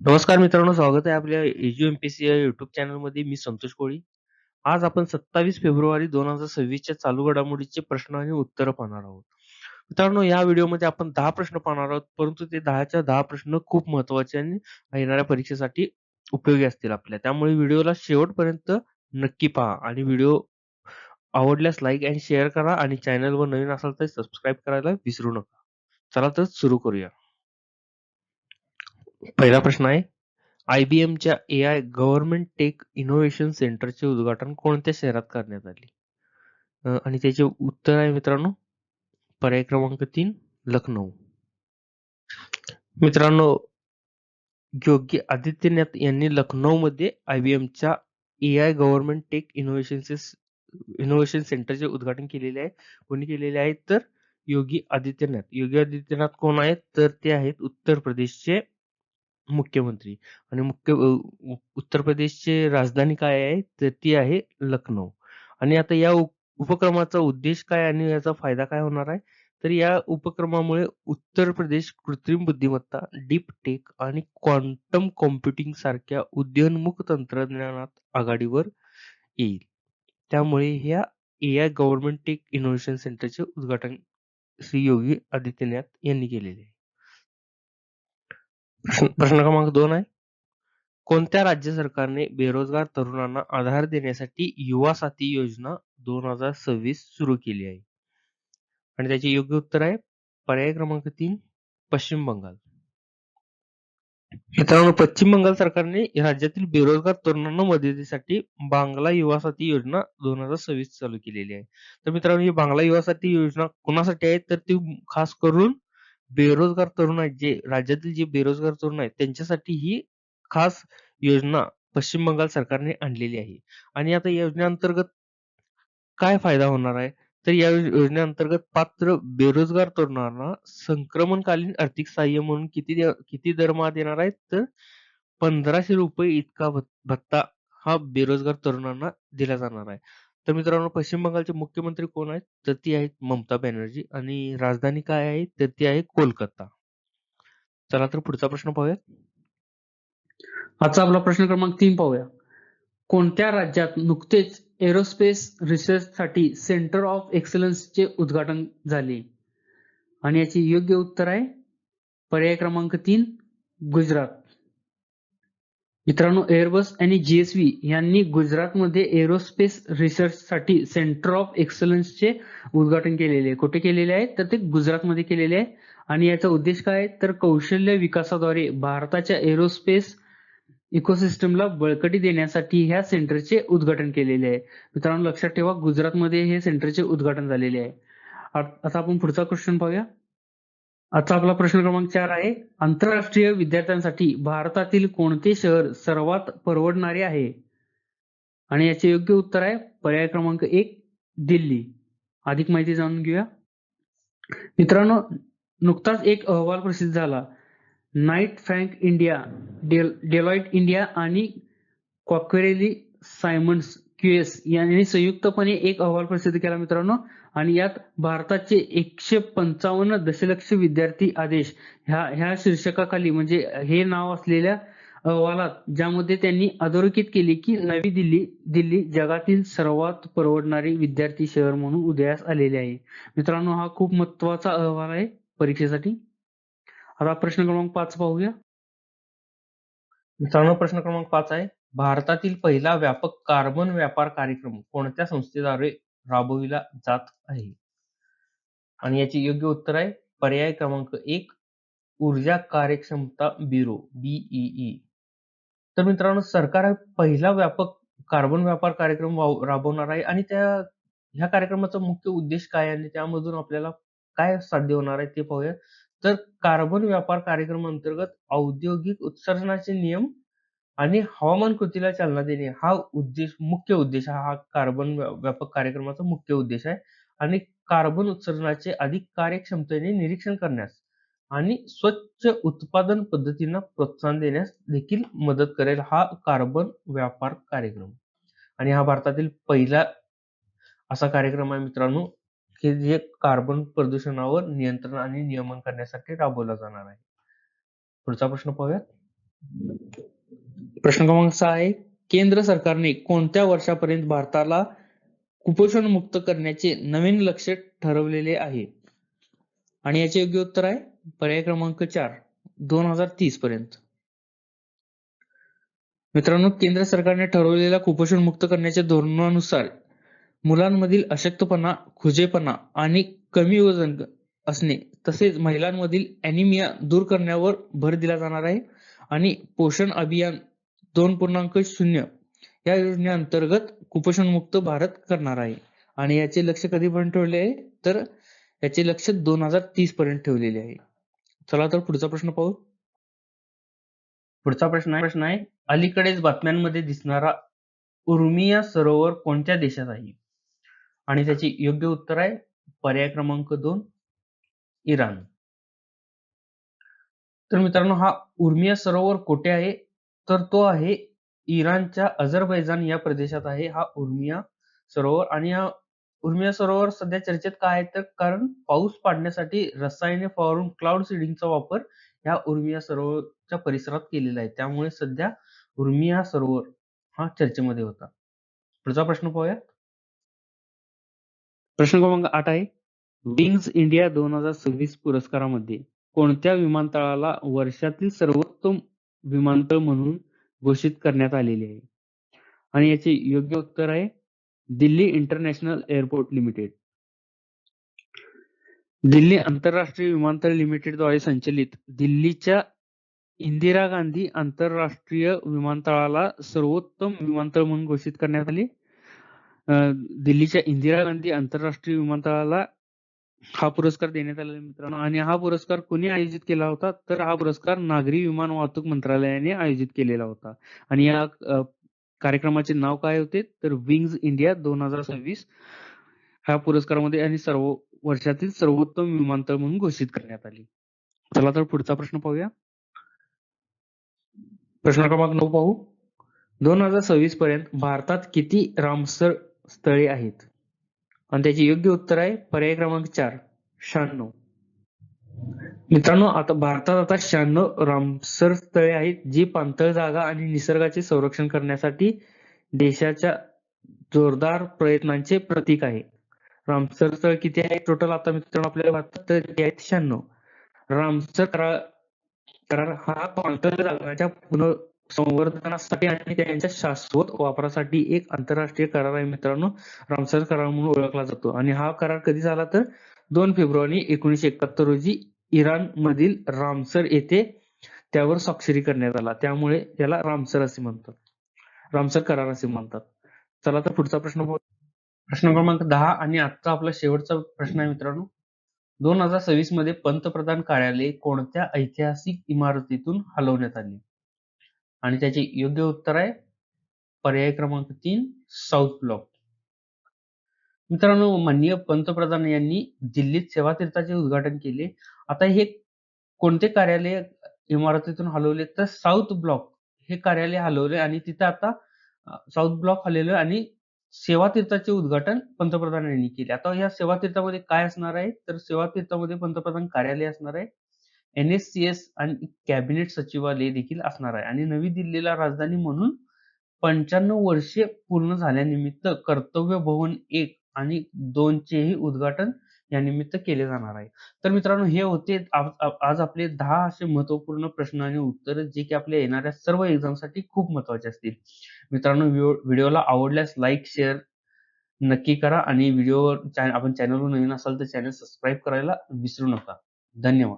नमस्कार मित्रांनो, स्वागत आहे आपल्या एज्यू-एम-पी-एस-सी या YouTube चॅनलमध्ये. मी संतोष कोळी. आज आपण 27 फेब्रुवारी 2026 च्या चालू घडामोडीचे प्रश्न आणि उत्तरं पाहणार आहोत. मित्रांनो, या व्हिडिओमध्ये आपण 10 प्रश्न पाहणार आहोत, परंतु ते 10च्या 10 प्रश्न खूप महत्त्वाचे आणि येणाऱ्या परीक्षेसाठी उपयोगी असतील आपल्या. त्यामुळे व्हिडिओला शेवटपर्यंत नक्की पहा आणि व्हिडिओ आवडल्यास लाईक आणि शेअर करा आणि चॅनलवर नवीन असाल तर सबस्क्राईब करायला विसरू नका. चला तर सुरू करूया. पहिला प्रश्न आहे, IBMच्या एआय गव्हर्नमेंट टेक इनोव्हेशन सेंटरचे उद्घाटन कोणत्या शहरात करण्यात आले? आणि त्याचे उत्तर आहे मित्रांनो, पर्याय क्रमांक 3 लखनौ. मित्रांनो, योगी आदित्यनाथ यांनी लखनौमध्ये IBMच्या एआय गव्हर्नमेंट टेक इनोव्हेशन सेंटरचे उद्घाटन केलेले आहे. कोणी केलेले आहे? तर योगी आदित्यनाथ. योगी आदित्यनाथ कोण आहेत? तर ते आहेत उत्तर प्रदेशचे मुख्यमंत्री आणि उत्तर प्रदेशची राजधानी काय आहे? तर ती आहे लखनौ. आणि आता या उपक्रमाचा उद्देश काय आणि याचा फायदा काय होणार आहे? तर या उपक्रमामुळे उत्तर प्रदेश कृत्रिम बुद्धिमत्ता, डीप टेक आणि क्वांटम कॉम्प्युटिंग सारख्या उदयोन्मुख तंत्रज्ञानात आघाडीवर येईल. त्यामुळे ह्या एआय गव्हर्नमेंट टेक इनोव्हेशन सेंटरचे उद्घाटन श्री योगी आदित्यनाथ यांनी केलेले आहे. प्रश्न क्रमांक 2 आहे. कोणत्या राज्य सरकारने बेरोजगार तरुणांना आधार देण्यासाठी युवा साथी योजना 2026 सुरू केली आहे? आणि त्याचे योग्य उत्तर आहे पर्याय क्रमांक 3 पश्चिम बंगाल. मित्रांनो, पश्चिम बंगाल सरकारने राज्यातील बेरोजगार तरुणांना मदतीसाठी बांगला युवा साथी योजना 2026 चालू केलेली आहे. तर मित्रांनो, ही बांगला युवा साथी योजना कोणासाठी आहे? तर ती खास करून बेरोजगार तरुण आहेत, जे राज्यातील जे बेरोजगार तरुण आहेत त्यांच्यासाठी ही खास योजना पश्चिम बंगाल सरकारने आणलेली आहे. आणि आता या योजनेअंतर्गत काय फायदा होणार आहे? तर या योजनेअंतर्गत पात्र बेरोजगार तरुणांना संक्रमणकालीन आर्थिक सहाय्य म्हणून किती दरमहा देणार आहेत? तर ₹1500 इतका भत्ता हा बेरोजगार तरुणांना दिला जाणार आहे. तर मित्रांनो, पश्चिम बंगालचे मुख्यमंत्री कोण आहेत? तर ती आहेत ममता बॅनर्जी आणि राजधानी काय आहे? तर ती आहे कोलकाता. चला तर पुढचा प्रश्न पाहूया. आजचा आपला प्रश्न क्रमांक 3 पाहूया. कोणत्या राज्यात नुकतेच एरोस्पेस रिसर्चसाठी सेंटर ऑफ एक्सलन्सचे उद्घाटन झाले? आणि याचे योग्य उत्तर आहे पर्याय क्रमांक 3 गुजरात. मित्रांनो, एअरबस आणि GSV यांनी गुजरातमध्ये एरोस्पेस रिसर्चसाठी सेंटर ऑफ एक्सलन्सचे उद्घाटन केलेले आहे. कुठे केलेले आहे? तर ते गुजरातमध्ये केलेले आहे. आणि याचा उद्देश काय आहे? तर कौशल्य विकासाद्वारे भारताच्या एरोस्पेस इकोसिस्टमला बळकटी देण्यासाठी ह्या सेंटरचे उद्घाटन केलेले आहे. मित्रांनो, लक्षात ठेवा, गुजरातमध्ये हे सेंटरचे उद्घाटन झालेले आहे. आता आपण पुढचा क्वेश्चन पाहूया. आजचा आपला प्रश्न क्रमांक 4 आहे. आंतरराष्ट्रीय विद्यार्थ्यांसाठी भारतातील कोणते शहर सर्वात परवडणारे आहे? आणि याचे योग्य उत्तर आहे पर्याय क्रमांक 1 दिल्ली. अधिक माहिती जाणून घेऊया. मित्रांनो, नुकताच एक अहवाल प्रसिद्ध झाला. Night frank India, Deloitte India आणि क्वाक्वेरेली सायमन्स QS यांनी संयुक्तपणे एक अहवाल प्रसिद्ध केला मित्रांनो. आणि यात भारताचे 155 दशलक्ष विद्यार्थी आदेश ह्या शीर्षकाखाली म्हणजे हे नाव असलेल्या अहवालात, ज्यामध्ये त्यांनी अधोरेखित केले की नवी दिल्ली जगातील सर्वात परवडणारे विद्यार्थी शहर म्हणून उदयास आलेले आहे. मित्रांनो, हा खूप महत्वाचा अहवाल आहे परीक्षेसाठी. आता प्रश्न क्रमांक 5 पाहूया. मित्रांनो, प्रश्न क्रमांक 5 आहे. भारतातील पहिला व्यापक कार्बन व्यापार कार्यक्रम कोणत्या संस्थेद्वारे राबविला जात आहे? आणि याचे योग्य उत्तर आहे पर्याय क्रमांक 1 ऊर्जा कार्यक्षमता ब्युरो BEE. तर मित्रांनो, सरकार हा पहिला व्यापक कार्बन व्यापार कार्यक्रम राबवणार आहे आणि ह्या कार्यक्रमाचा मुख्य उद्देश काय आहे आणि त्यामधून आपल्याला काय साध्य होणार आहे ते पाहूया. तर कार्बन व्यापार कार्यक्रम अंतर्गत औद्योगिक उत्सर्जनाचे नियम आणि हवामान कृतीला चालना देणे हा मुख्य उद्देश हा कार्बन व्यापक कार्यक्रमाचा मुख्य उद्देश आहे. आणि कार्बन उत्सर्जनाचे अधिक कार्यक्षमतेने निरीक्षण करण्यास आणि स्वच्छ उत्पादन पद्धतींना प्रोत्साहन देण्यास देखील मदत करेल हा कार्बन व्यापार कार्यक्रम. आणि हा भारतातील पहिला असा कार्यक्रम आहे मित्रांनो, की जे कार्बन प्रदूषणावर नियंत्रण आणि नियमन करण्यासाठी राबवला जाणार आहे. पुढचा प्रश्न पाहूयात. प्रश्न क्रमांक 6 आहे, केंद्र सरकारने कोणत्या वर्षापर्यंत भारताला कुपोषण मुक्त करण्याचे नवीन लक्ष्य ठरवलेले आहे? आणि याचे योग्य उत्तर आहे पर्याय क्रमांक 4, 2030 पर्यंत. मित्रांनो, केंद्र सरकारने ठरवलेल्या कुपोषण मुक्त करण्याच्या धोरणानुसार मुलांमधील अशक्तपणा, खुजेपणा आणि कमी वजन असणे तसेच महिलांमधील ॲनिमिया दूर करण्यावर भर दिला जाणार आहे आणि पोषण अभियान 2.0 या योजनेअंतर्गत कुपोषणमुक्त भारत करणार आहे. आणि याचे लक्ष्य कधीपर्यंत ठेवले आहे तर याचे लक्ष्य 2030 पर्यंत ठेवलेले आहे. चला तर पुढचा प्रश्न पाहू. पुढचा प्रश्न आहे, अलीकडेच बातम्यांमध्ये दिसणारा उर्मिया सरोवर कोणत्या देशात आहे? आणि त्याचे योग्य उत्तर आहे पर्याय क्रमांक 2, इराण. तर मित्रांनो, हा उर्मिया सरोवर कुठे आहे तर तो आहे इराणच्या अझरबैजान या प्रदेशात आहे हा उर्मिया सरोवर. आणि हा उर्मिया सरोवर सध्या चर्चेत का आहे तर कारण पाऊस पाडण्यासाठी रसायने फवारून क्लाउड सीडिंगचा वापर या उर्मिया सरोवरच्या परिसरात केलेला आहे. त्यामुळे सध्या उर्मिया सरोवर हा चर्चेमध्ये होता. पुढचा प्रश्न पाहूया. प्रश्न क्रमांक 8 आहे, विंग्ज इंडिया 2026 पुरस्कारामध्ये कोणत्या विमानतळाला वर्षातील सर्वोत्तम विमानतळ म्हणून घोषित करण्यात आलेले आहे? आणि याचे योग्य उत्तर आहे Delhi international airport limited. Delhi आंतरराष्ट्रीय विमानतळ लिमिटेडद्वारे संचलित दिल्लीच्या इंदिरा गांधी आंतरराष्ट्रीय विमानतळाला सर्वोत्तम विमानतळ म्हणून घोषित करण्यात आले. दिल्लीच्या इंदिरा गांधी आंतरराष्ट्रीय विमानतळाला हा पुरस्कार देण्यात आलेला आहे मित्रांनो. आणि हा पुरस्कार कोणी आयोजित केला होता तर हा पुरस्कार नागरी विमान वाहतूक मंत्रालयाने आयोजित केलेला होता. आणि या कार्यक्रमाचे नाव काय होते तर विंग्ज इंडिया 2026 ह्या पुरस्कारामध्ये आणि वर्षातील सर्वोत्तम विमानतळ म्हणून घोषित करण्यात आली. चला तर पुढचा प्रश्न पाहूया. प्रश्न क्रमांक 9 पाहू. 2026 पर्यंत भारतात किती रामसर स्थळे आहेत? आणि त्याचे योग्य उत्तर आहे पर्याय क्रमांक 4, 96. मित्रांनो, आता भारतात 96 रामसर स्थळे आहेत जी पाणथळ जागा आणि निसर्गाचे संरक्षण करण्यासाठी देशाच्या जोरदार प्रयत्नांचे प्रतीक आहे. रामसर स्थळ किती आहे टोटल आता मित्रांनो आपल्याला भारतात तर ते आहेत 96. रामसर करार हा पाणथळ जागांच्या संवर्धनासाठी आणि त्यांच्या शाश्वत वापरासाठी एक आंतरराष्ट्रीय करार आहे मित्रांनो. रामसर करार म्हणून ओळखला जातो. आणि हा करार कधी झाला तर 2 फेब्रुवारी 1971 रोजी इराण मधील रामसर येथे त्यावर स्वाक्षरी करण्यात आला. त्यामुळे याला रामसर असे म्हणतात, रामसर करार असे म्हणतात. चला तर पुढचा प्रश्न पाहू. प्रश्न क्रमांक 10 आणि आजचा आपला शेवटचा प्रश्न आहे मित्रांनो. 2026 मध्ये पंतप्रधान कार्यालय कोणत्या ऐतिहासिक इमारतीतून हलवण्यात आले? आणि त्याचे योग्य उत्तर आहे पर्याय क्रमांक 3, साऊथ ब्लॉक. मित्रांनो, माननीय पंतप्रधान यांनी दिल्लीत सेवातीर्थाचे उद्घाटन केले. आता हे कोणते कार्यालय इमारतीतून हलवले तर साऊथ ब्लॉक हे कार्यालय हलवले आणि तिथे आता साऊथ ब्लॉक हलवले आणि सेवातीर्थाचे उद्घाटन पंतप्रधान यांनी केले. आता या सेवातीर्थामध्ये काय असणार आहे तर सेवातीर्थामध्ये पंतप्रधान कार्यालय असणार आहे, NSCS आणि कॅबिनेट सचिवालय देखील असणार आहे. आणि नवी दिल्लीला राजधानी म्हणून 95 वर्षे पूर्ण झाल्यानिमित्त कर्तव्य भवन 1 आणि 2 चेही उद्घाटन या निमित्त केले जाणार आहे. तर मित्रांनो, हे होते आज आपले 10 असे महत्वपूर्ण प्रश्न आणि उत्तर जे की आपल्या येणाऱ्या सर्व एक्झामसाठी खूप महत्वाचे असतील. मित्रांनो, व्हिडिओला आवडल्यास लाईक शेअर नक्की करा आणि आपण चॅनलवर नवीन असाल तर चॅनल सबस्क्राईब करायला विसरू नका. धन्यवाद.